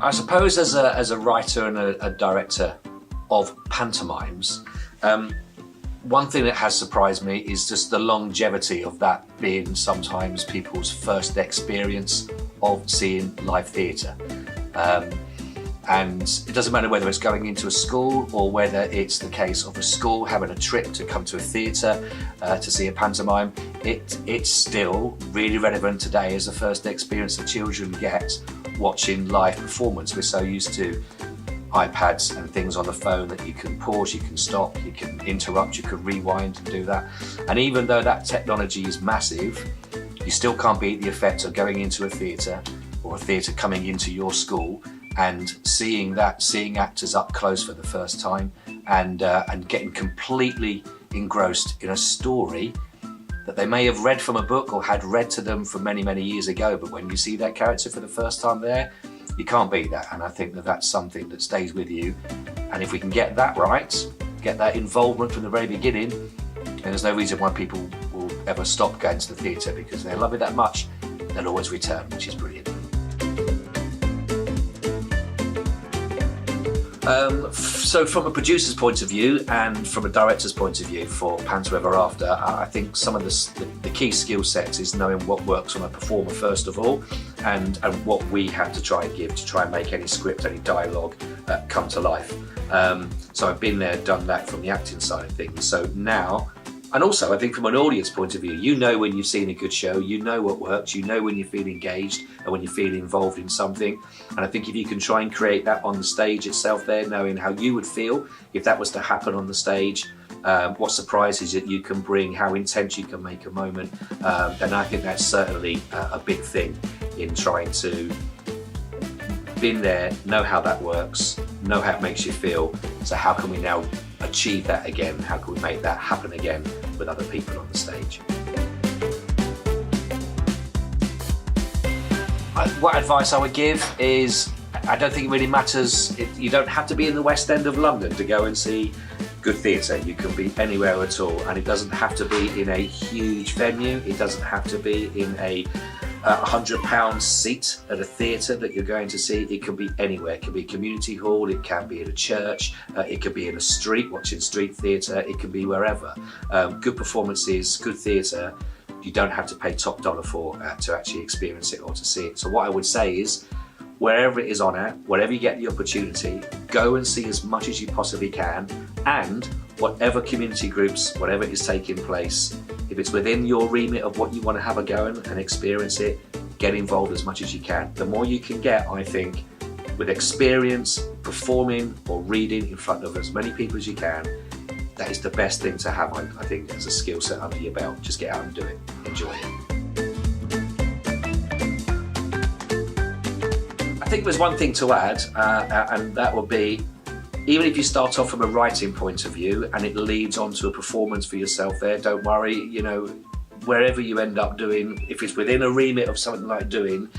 I suppose as a writer and a director of pantomimes, one thing that has surprised me is just the longevity of that being sometimes people's first experience of seeing live theatre. And it doesn't matter whether it's going into a school or whether it's the case of a school having a trip to come to a theatre to see a pantomime, it's still really relevant today as the first experience that children get watching live performance. We're so used to iPads and things on the phone that you can pause, you can stop, you can interrupt, you can rewind and do that. And even though that technology is massive, you still can't beat the effect of going into a theatre or a theatre coming into your school and seeing actors up close for the first time and getting completely engrossed in a story that they may have read from a book or had read to them from many, many years ago, but when you see that character for the first time there, you can't beat that. And I think that that's something that stays with you. And if we can get that right, get that involvement from the very beginning, then there's no reason why people will ever stop going to the theatre, because they love it that much, they'll always return, which is brilliant. So from a producer's point of view and from a director's point of view for Panto Ever After, I think some of the key skill sets is knowing what works on a performer first of all, and what we have to try and give to try and make any script, any dialogue come to life. So I've been there, done that from the acting side of things. So now, and also I think from an audience point of view, you know when you've seen a good show, you know what works, you know when you feel engaged and when you feel involved in something. And I think if you can try and create that on the stage itself there, knowing how you would feel if that was to happen on the stage, what surprises that you can bring, how intense you can make a moment, then I think that's certainly a big thing in trying to been there, know how that works, know how it makes you feel. So how can we now achieve that again? How can we make that happen again with other people on the stage? What advice I would give is, I don't think it really matters. You don't have to be in the West End of London to go and see good theatre. You can be anywhere at all, and it doesn't have to be in a huge venue. It doesn't have to be in a £100 seat at a theatre that you're going to see. It can be anywhere. It can be a community hall, it can be in a church, it could be in a street, watching street theatre, it can be wherever. Good performances, good theatre, you don't have to pay top dollar for to actually experience it or to see it. So what I would say is, wherever it is on at, wherever you get the opportunity, go and see as much as you possibly can, and whatever community groups, whatever is taking place, if it's within your remit of what you want to have a go and experience it, get involved as much as you can. The more you can get, I think, with experience, performing or reading in front of as many people as you can, that is the best thing to have, I think, as a skill set under your belt. Just get out and do it, enjoy it. I think there's one thing to add, and that would be, even if you start off from a writing point of view and it leads on to a performance for yourself there, don't worry, you know, wherever you end up doing, if it's within a remit of something like doing,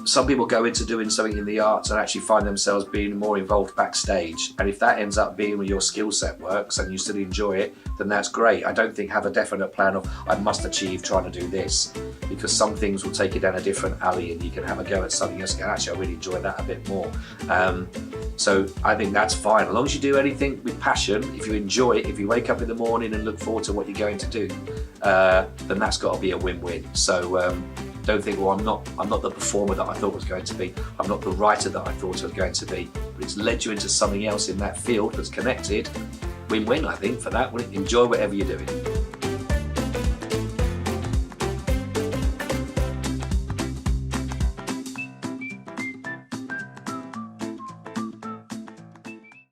some people go into doing something in the arts and actually find themselves being more involved backstage. And if that ends up being where your skill set works and you still enjoy it, then that's great. I don't think have a definite plan of, I must achieve trying to do this, because some things will take you down a different alley and you can have a go at something else and go, actually, I really enjoy that a bit more. So I think that's fine. As long as you do anything with passion, if you enjoy it, if you wake up in the morning and look forward to what you're going to do, then that's got to be a win-win. So don't think, well, I'm not the performer that I thought was going to be. I'm not the writer that I thought I was going to be. But it's led you into something else in that field that's connected. Win-win, I think, for that. Enjoy whatever you're doing.